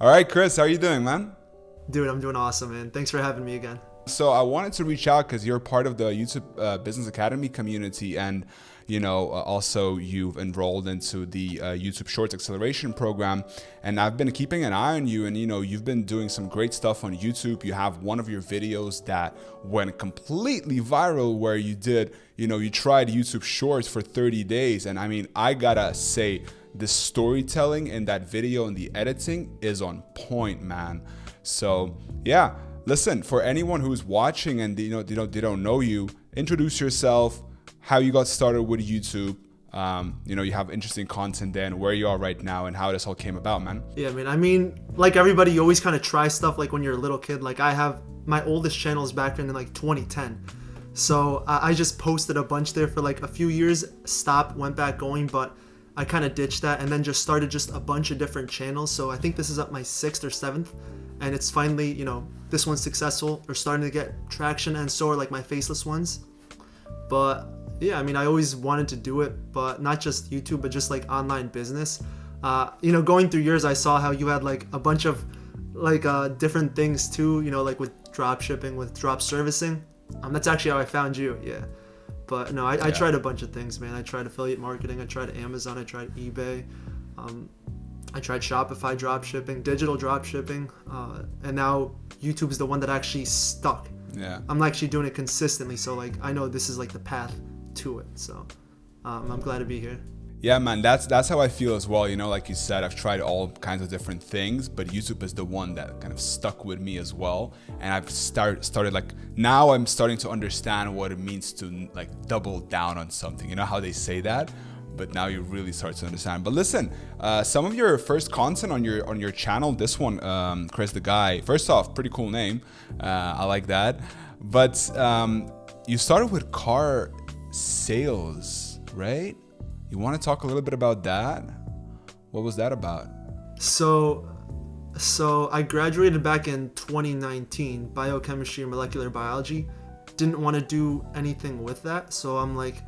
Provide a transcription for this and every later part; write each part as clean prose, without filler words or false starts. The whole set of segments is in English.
All right, Chris, how are you doing, man? Dude, I'm doing awesome, man. Thanks for having me again. So I wanted to reach out because you're part of the YouTube Business Academy community, and also you've enrolled into the YouTube Shorts Acceleration Program. And I've been keeping an eye on you, and you've been doing some great stuff on YouTube. You have one of your videos that went completely viral, where you tried YouTube Shorts for 30 days, and I mean, I gotta say, the storytelling in that video and the editing is on point, man. So yeah, listen, for anyone who's watching and they don't know you, introduce yourself, how you got started with YouTube. You have interesting content there, and where you are right now and how this all came about, man. Yeah, man. I mean, like everybody, you always kind of try stuff like when you're a little kid. Like I have my oldest channels back in like 2010. So I just posted a bunch there for like a few years, stopped, went back going, but I kind of ditched that and then just started just a bunch of different channels. So I think this is up my 6th or 7th, and it's finally, this one's successful or starting to get traction, and so are like my faceless ones. But yeah, I mean, I always wanted to do it, but not just YouTube, but just like online business. Going through years, I saw how you had like a bunch of like different things too, like with drop shipping, with drop servicing. That's actually how I found you. Yeah. But no, I tried a bunch of things, man. I tried affiliate marketing. I tried Amazon. I tried eBay. I tried Shopify drop shipping, digital drop shipping. And now YouTube's the one that actually stuck. Yeah. I'm actually doing it consistently. So like, I know this is like the path to it. So I'm glad to be here. Yeah, man, that's how I feel as well. Like you said, I've tried all kinds of different things, but YouTube is the one that kind of stuck with me as well. And I've started like, now I'm starting to understand what it means to like double down on something. You know how they say that, but now you really start to understand. But listen, some of your first content on your channel, this one, Chris the Guy. First off, pretty cool name. I like that. But you started with car sales, right? You want to talk a little bit about that? What was that about? So I graduated back in 2019, biochemistry and molecular biology. Didn't want to do anything with that, so I'm like,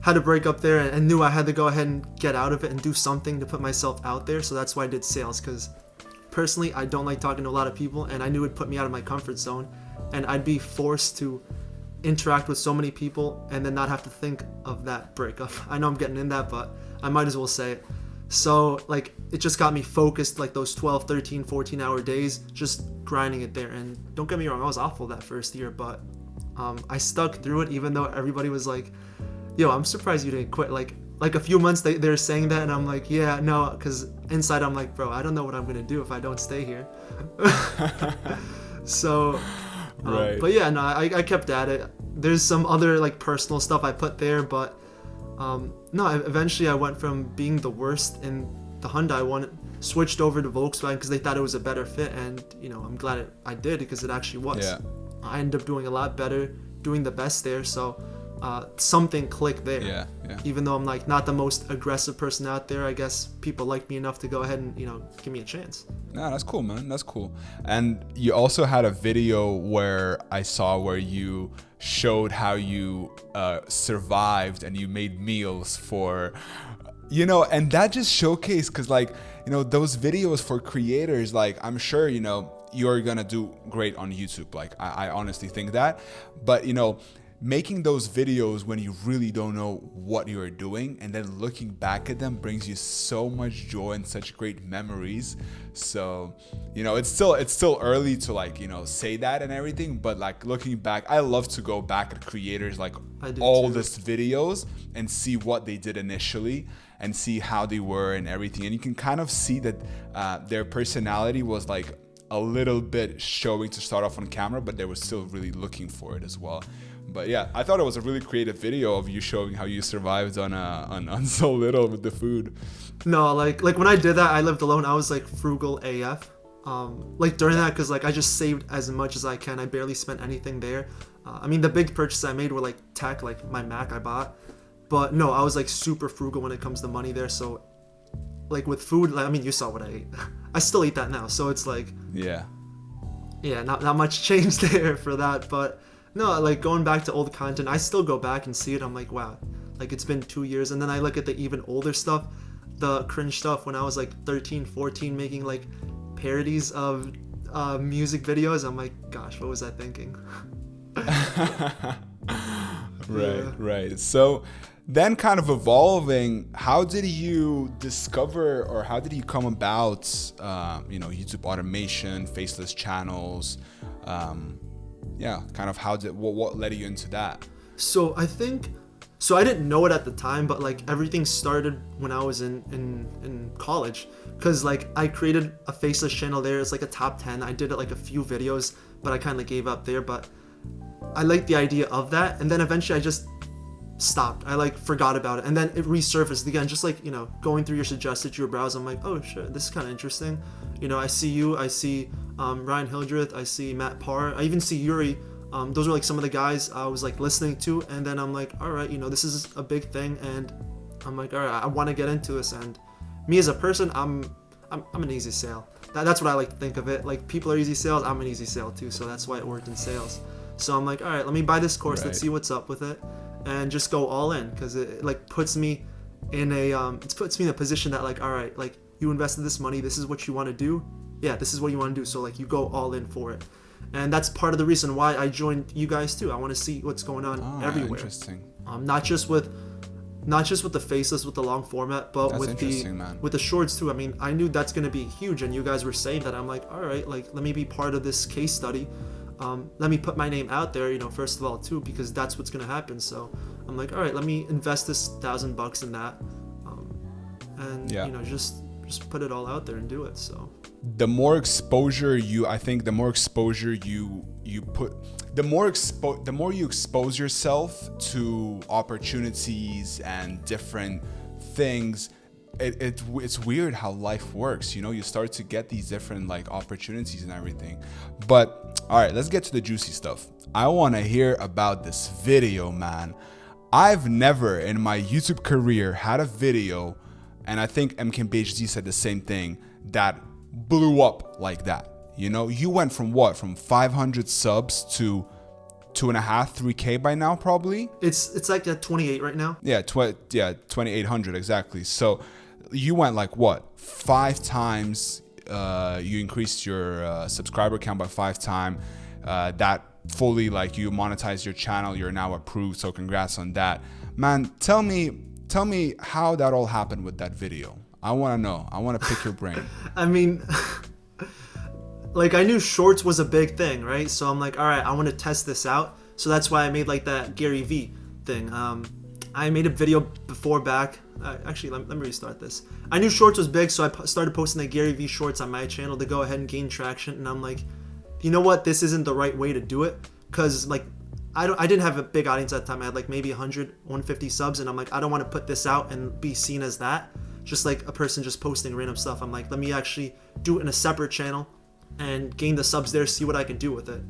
had to break up there and knew I had to go ahead and get out of it and do something to put myself out there. So that's why I did sales, because personally, I don't like talking to a lot of people, and I knew it'd put me out of my comfort zone, and I'd be forced to interact with so many people and then not have to think of that breakup. I know I'm getting in that, but I might as well say it. So like, it just got me focused, like those 12, 13, 14 hour days, just grinding it there. And don't get me wrong, I was awful that first year, but I stuck through it, even though everybody was like, yo, I'm surprised you didn't quit. Like a few months they're saying that, and I'm like, yeah, no, because inside I'm like, bro, I don't know what I'm gonna do if I don't stay here. So right. But yeah, no, I kept at it. There's some other like personal stuff I put there, but no, eventually I went from being the worst in the Hyundai one, switched over to Volkswagen because they thought it was a better fit, and I'm glad I did, because it actually was. Yeah. I ended up doing a lot better, doing the best there, so something clicked there. Yeah. Even though I'm like not the most aggressive person out there, I guess people like me enough to go ahead and give me a chance. No, that's cool, man. That's cool. And you also had a video where I saw where you showed how you survived and you made meals for, and that just showcased, because like, those videos for creators, like I'm sure, you're gonna do great on YouTube. Like I honestly think that, but making those videos when you really don't know what you're doing and then looking back at them brings you so much joy and such great memories. So it's still early to like say that and everything, but like looking back, I love to go back at creators like all these videos and see what they did initially and see how they were and everything, and you can kind of see that their personality was like a little bit showing to start off on camera, but they were still really looking for it as well. But yeah, I thought it was a really creative video of you showing how you survived on so little with the food. No, like when I did that, I lived alone. I was like frugal AF. Like during that, because like I just saved as much as I can. I barely spent anything there. I mean, the big purchases I made were like tech, like my Mac I bought. But no, I was like super frugal when it comes to money there. So like with food, like, I mean, you saw what I ate. I still eat that now. So it's like, yeah, not much change there for that. But no, like going back to old content, I still go back and see it. I'm like, wow, like it's been 2 years. And then I look at the even older stuff, the cringe stuff when I was like 13, 14, making like parodies of music videos. I'm like, gosh, what was I thinking? Right. So then kind of evolving, how did you discover or how did you come about, YouTube automation, faceless channels? Kind of what led you into that? So I didn't know it at the time, but like everything started when I was in college, because like I created a faceless channel there. It's like a top 10. I did it like a few videos, but I kind of gave up there. But I liked the idea of that, and then eventually I just stopped. I like forgot about it, and then it resurfaced again, just like, going through your suggested, your browse. I'm like, oh shit, this is kind of interesting. I see Ryan Hildreth, I see Matt Parr, I even see Yuri. Those are like some of the guys I was like listening to, and then I'm like, all right, this is a big thing, and I'm like, all right, I want to get into this. And me as a person, I'm an easy sale. That's what I like to think of it. Like, people are easy sales, I'm an easy sale too, so that's why it worked in sales. So I'm like, all right, let me buy this course, let's see what's up with it, and just go all in, because it like puts me in a position that like, all right, like, you invested this money, this is what you want to do, this is what you want to do, so like you go all in for it. And that's part of the reason why I joined you guys too. I want to see what's going on everywhere. Interesting. Not just with the faceless, with the long format, but with the shorts too. I mean, I knew that's going to be huge, and you guys were saying that. I'm like, all right, like, let me be part of this case study. Let me put my name out there, first of all too, because that's what's going to happen. So I'm like, all right, let me invest this $1,000 in that, and just put it all out there and do it. So the more exposure you expose yourself to opportunities and different things, it's weird how life works. You start to get these different like opportunities and everything. But all right, let's get to the juicy stuff. I want to hear about this video, man. I've never in my YouTube career had a video, and I think MKBHD said the same thing, that blew up like that. You went from 500 subs to 2.5, 3K by now, probably. It's like at 28 right now. 2,800 exactly. So you went like 5 times. You increased your subscriber count by 5 times. That fully, like, you monetized your channel. You're now approved. So congrats on that, man. Tell me how that all happened with that video. I want to know. I want to pick your brain. I mean, like, I knew shorts was a big thing, right? So I'm like, all right, I want to test this out. So that's why I made like that Gary V thing. I made a video before back. Actually, let me restart this. I knew shorts was big, so I started posting the Gary V shorts on my channel to go ahead and gain traction. And I'm like, you know what? This isn't the right way to do it, because like, I didn't have a big audience at the time. I had like maybe 100, 150 subs, and I'm like, I don't want to put this out and be seen as that, just like a person just posting random stuff. I'm like, let me actually do it in a separate channel and gain the subs there, see what I can do with it.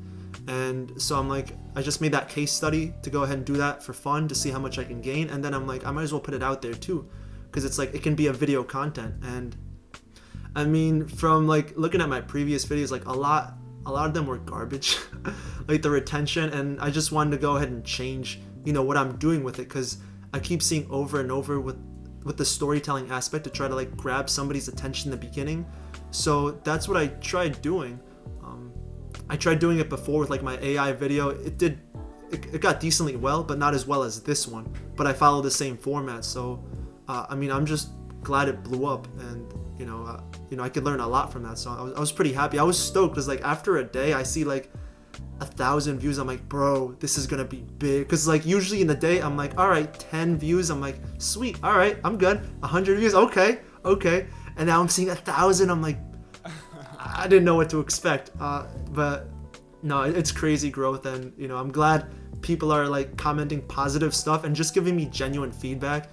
And so I'm like, I just made that case study to go ahead and do that for fun, to see how much I can gain. And then I'm like, I might as well put it out there too, because it's like, it can be a video content. And I mean, from like looking at my previous videos, like a lot of them were garbage, like the retention. And I just wanted to go ahead and change, what I'm doing with it, because I keep seeing over and over with the storytelling aspect to try to like grab somebody's attention in the beginning. So that's what I tried doing. I tried doing it before with like my AI video. It got decently well, but not as well as this one. But I followed the same format. So I mean, I'm just glad it blew up, and I could learn a lot from that. So I was pretty happy. I was stoked, because like after a day, I see like 1,000 views. I'm like, bro, this is gonna be big. Because like usually in the day, I'm like, all right, 10 views. I'm like, sweet, all right, I'm good. 100 views, okay. And now I'm seeing 1,000. I'm like, I didn't know what to expect. But no, it's crazy growth, and I'm glad people are like commenting positive stuff and just giving me genuine feedback.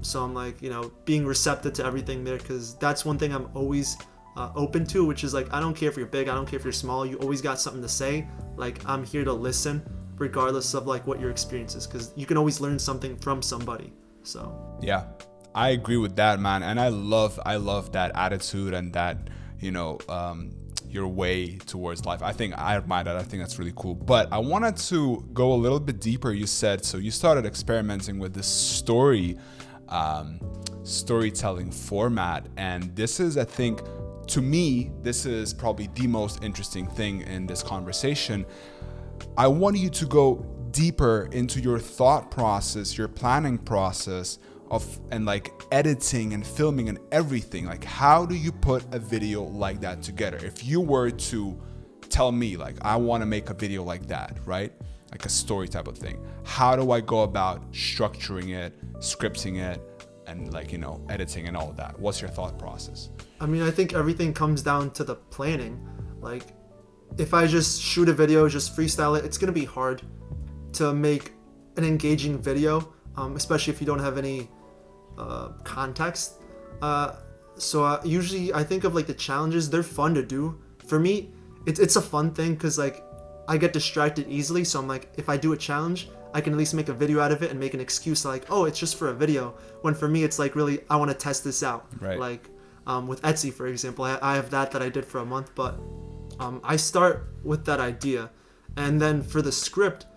So I'm like, being receptive to everything there, because that's one thing I'm always open to, which is like, I don't care if you're big, I don't care if you're small, you always got something to say. Like, I'm here to listen regardless of like what your experience is, because you can always learn something from somebody. So yeah, I agree with that, man. And I love that attitude and that, your way towards life. I admire that. I think that's really cool. But I wanted to go a little bit deeper. You said, so you started experimenting with this storytelling format, and this is, I think, to me, this is probably the most interesting thing in this conversation. I want you to go deeper into your thought process, your planning process and like editing and filming and everything. Like, how do you put a video like that together? If you were to tell me, like, I want to make a video like that, right? Like a story type of thing. How do I go about structuring it, scripting it, and like, editing and all of that? What's your thought process? I mean, I think everything comes down to the planning. Like, if I just shoot a video, just freestyle it, it's going to be hard to make an engaging video, especially if you don't have any context. So usually I think of like the challenges. They're fun to do. For me, it's a fun thing because like I get distracted easily. So I'm like, if I do a challenge, I can at least make a video out of it and make an excuse like, oh, it's just for a video. When for me, it's like, really, I want to test this out. Right. Like with Etsy, for example, I have that I did for a month, but I start with that idea. And then for the script,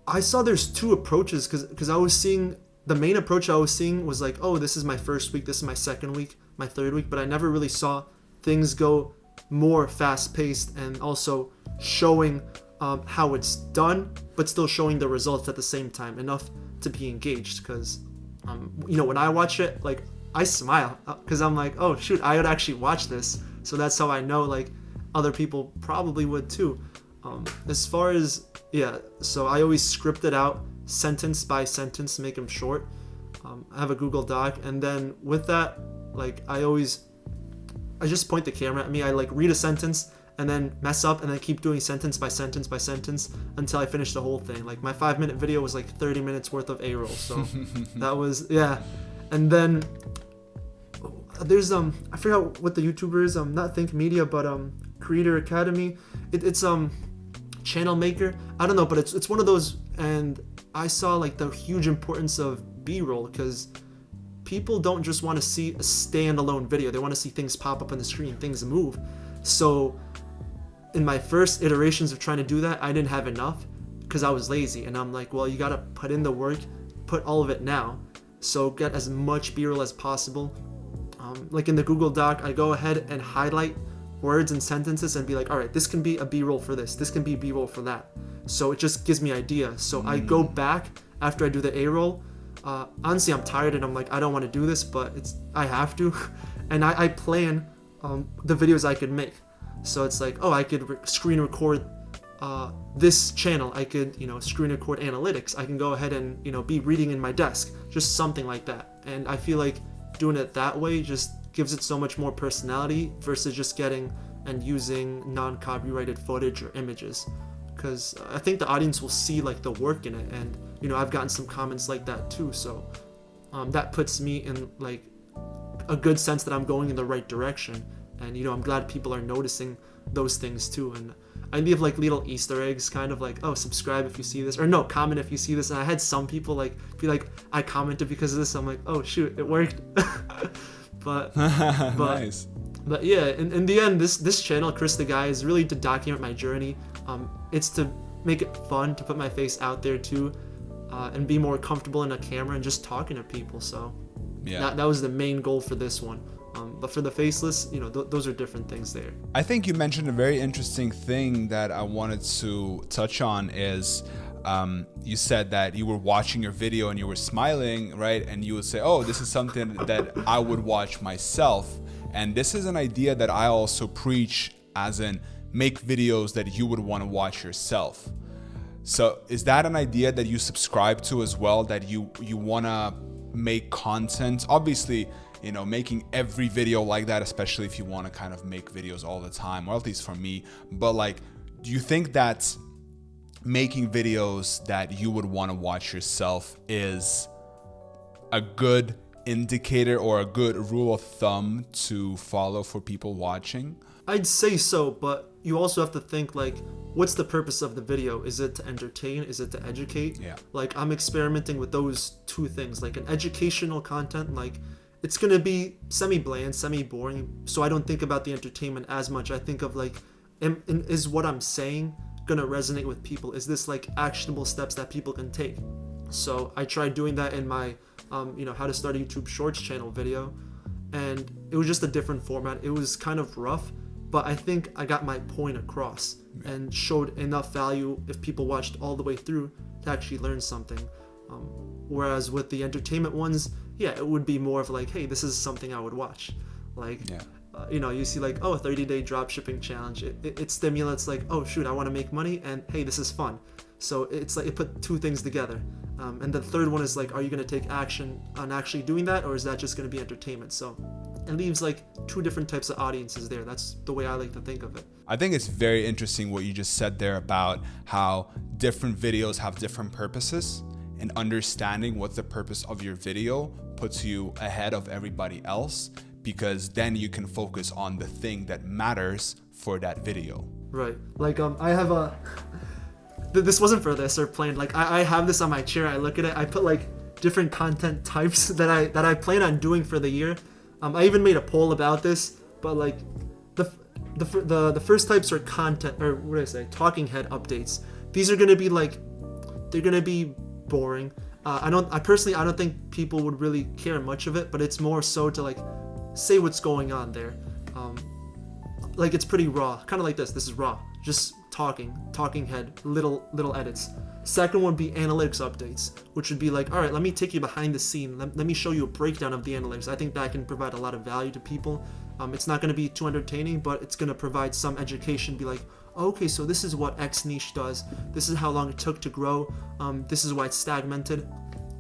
I saw there's two approaches because I was seeing, the main approach I was seeing was like, oh, this is my first week, this is my second week, my third week, but I never really saw things go more fast-paced and also showing how it's done, but still showing the results at the same time, enough to be engaged. Because, when I watch it, like, I smile because I'm like, oh, shoot, I would actually watch this. So that's how I know, like, other people probably would too. As far as, so I always script it out sentence by sentence, make them short. I have a Google Doc, and then with that, like, I just point the camera at me. I like read a sentence and then mess up and then keep doing sentence by sentence by sentence until I finish the whole thing. Like, my 5-minute video was like 30 minutes worth of A-roll. So that was, And then there's I forgot what the YouTuber is, not Think Media, but Creator Academy. It's Channel Maker. I don't know, but it's one of those, and I saw like the huge importance of B-roll because people don't just want to see a standalone video. They want to see things pop up on the screen, things move. So in my first iterations of trying to do that, I didn't have enough because I was lazy. And I'm like, well, you got to put in the work, put all of it now. So get as much B-roll as possible. Like in the Google Doc, I go ahead and highlight words and sentences and be like, all right, this can be a B-roll for this can be B-roll for that. So it just gives me ideas. So I go back after I do the A-roll. Honestly, I'm tired and I'm like, I don't want to do this, but I have to. And I plan the videos I could make. So it's like, oh, I could screen record this channel. I could, screen record analytics. I can go ahead and, be reading in my desk, just something like that. And I feel like doing it that way just gives it so much more personality versus just getting and using non-copyrighted footage or images. Because I think the audience will see like the work in it, and I've gotten some comments like that too. So that puts me in like a good sense that I'm going in the right direction, and I'm glad people are noticing those things too. And I leave like little Easter eggs, kind of like, oh, subscribe if you see this, or no, comment if you see this. And I had some people like be like, I commented because of this. I'm like, oh shoot, it worked. but Nice. But yeah, in the end, this channel, Chris the Guy, is really to document my journey. It's to make it fun, to put my face out there too, and be more comfortable in a camera and just talking to people. So that was the main goal for this one. But for the faceless, those are different things there. I think you mentioned a very interesting thing that I wanted to touch on is you said that you were watching your video and you were smiling, right? And you would say, oh, this is something that I would watch myself. And this is an idea that I also preach, as in make videos that you would want to watch yourself. So is that an idea that you subscribe to as well, that you want to make content? Obviously, making every video like that, especially if you want to kind of make videos all the time, or at least for me. But like, do you think that making videos that you would want to watch yourself is a good indicator or a good rule of thumb to follow for people watching? I'd say so, but you also have to think like, what's the purpose of the video? Is it to entertain? Is it to educate? Yeah. Like, I'm experimenting with those two things. Like, an educational content, like, it's gonna be semi-bland, semi-boring, so I don't think about the entertainment as much. I think of like, is what I'm saying gonna resonate with people? Is this like actionable steps that people can take? So I tried doing that in my how to start a YouTube Shorts channel video, and it was just a different format. It was kind of rough, but I think I got my point across and showed enough value if people watched all the way through to actually learn something. Whereas with the entertainment ones, yeah, it would be more of like, hey, this is something I would watch. Like, you see like, oh, a 30-day dropshipping challenge. It stimulates like, oh shoot, I want to make money, and hey, this is fun. So it's like it put two things together. And the third one is like, are you going to take action on actually doing that, or is that just going to be entertainment? So it leaves like two different types of audiences there. That's the way I like to think of it. I think it's very interesting what you just said there about how different videos have different purposes, and understanding what's the purpose of your video puts you ahead of everybody else, because then you can focus on the thing that matters for that video. Right. Like I have a this wasn't for this or planned. Like I have this on my chair. I look at it. I put like different content types that I plan on doing for the year. I even made a poll about this, but like the first types are content, or what did I say? Talking head updates. These are gonna be like, they're gonna be boring. I don't think people would really care much of it, but it's more so to like say what's going on there. Like it's pretty raw, kind of like this. This is raw, just talking head, little edits. Second one would be analytics updates, which would be like, all right, let me take you behind the scene. Let me show you a breakdown of the analytics. I think that can provide a lot of value to people. It's not going to be too entertaining, but it's going to provide some education. Be like, okay, so this is what X niche does. This is how long it took to grow. This is why it's stagnated.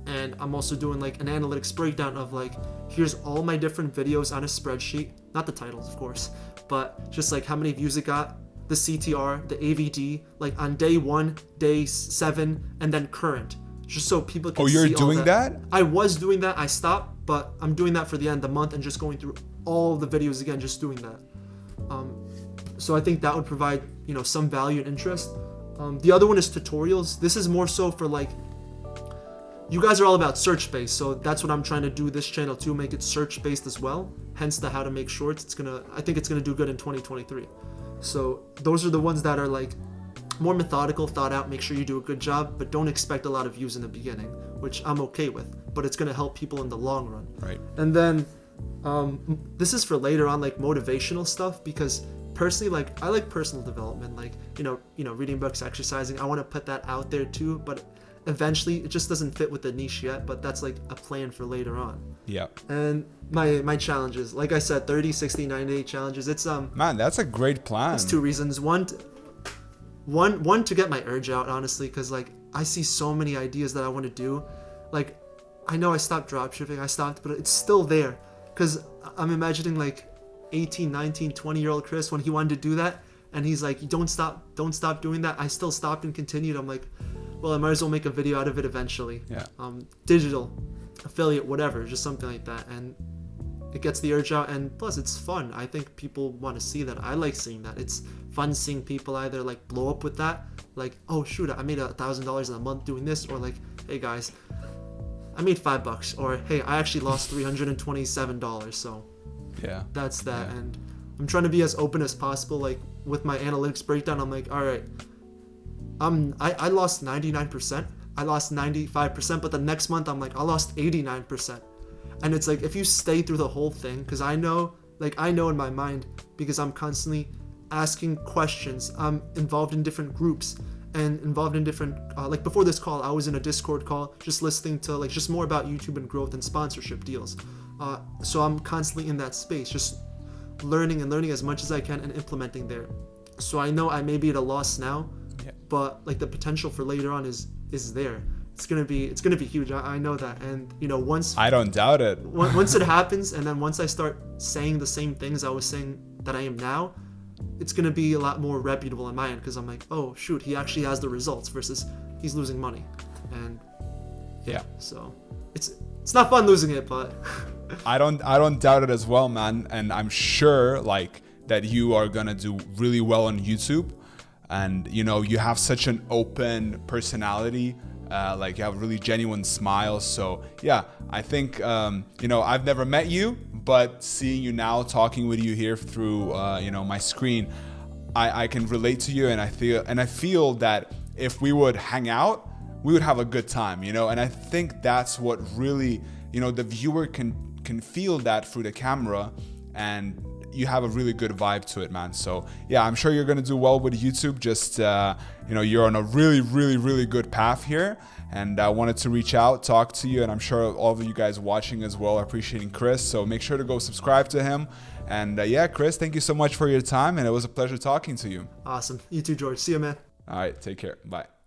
And I'm also doing like an analytics breakdown of like, here's all my different videos on a spreadsheet. Not the titles, of course, but just like how many views it got, the CTR, the AVD, like on day 1, day 7, and then current. Just so people can see all that. Oh, you're doing that? I was doing that. I stopped, but I'm doing that for the end of the month and just going through all the videos again, just doing that. So I think that would provide, some value and interest. The other one is tutorials. This is more so for like, you guys are all about search based, so that's what I'm trying to do this channel too, make it search based as well. Hence the how to make shorts. I think it's gonna do good in 2023. So those are the ones that are like more methodical, thought out, make sure you do a good job, but don't expect a lot of views in the beginning, which I'm okay with, but it's gonna help people in the long run. Right. And then this is for later on, like motivational stuff, because personally, like I like personal development, like reading books, exercising. I want to put that out there too, but eventually it just doesn't fit with the niche yet, but that's like a plan for later on. Yeah. And my challenges, like I said, 30, 60, 90-day challenges. It's man, that's a great plan. It's two reasons. One to get my urge out, honestly, because like I see so many ideas that I want to do. Like I know I stopped dropshipping, but it's still there, because I'm imagining like 18, 19, 20-year-old Chris when he wanted to do that, and he's like, don't stop doing that. I still stopped and continued. I'm like, well, I might as well make a video out of it eventually. Yeah. Digital, affiliate, whatever, just something like that. And it gets the urge out, and plus it's fun. I think people want to see that. I like seeing that. It's fun seeing people either like blow up with that, like, oh shoot, I made $1,000 in a month doing this, or like, hey guys, I made $5, or hey, I actually lost $327. So yeah, that's that. Yeah. And I'm trying to be as open as possible. Like with my analytics breakdown, I'm like, all right, I lost 99%, I lost 95%, but the next month I'm like, I lost 89%. And it's like, if you stay through the whole thing, because I know in my mind, because I'm constantly asking questions, I'm involved in different groups and involved in different, like before this call, I was in a Discord call, just listening to like, just more about YouTube and growth and sponsorship deals. So I'm constantly in that space, just learning as much as I can and implementing there. So I know I may be at a loss now, but like the potential for later on is there. It's gonna be huge. I know that. And once I don't doubt it. Once it happens, and then once I start saying the same things I was saying that I am now, it's gonna be a lot more reputable on my end, because I'm like, oh shoot, he actually has the results versus he's losing money. And yeah. So it's not fun losing it, but I don't doubt it as well, man. And I'm sure like that you are gonna do really well on YouTube. And you have such an open personality, like you have a really genuine smile. So yeah, I think I've never met you, but seeing you now, talking with you here through my screen, I can relate to you, and I feel that if we would hang out, we would have a good time, and I think that's what really the viewer can can feel that through the camera, and you have a really good vibe to it, man. So yeah, I'm sure you're gonna do well with YouTube. Just you're on a really, really, really good path here, and I wanted to reach out, talk to you, and I'm sure all of you guys watching as well are appreciating Chris. So make sure to go subscribe to him. And Chris, thank you so much for your time, and it was a pleasure talking to you. Awesome. You too, George. See you, man. All right, take care. Bye.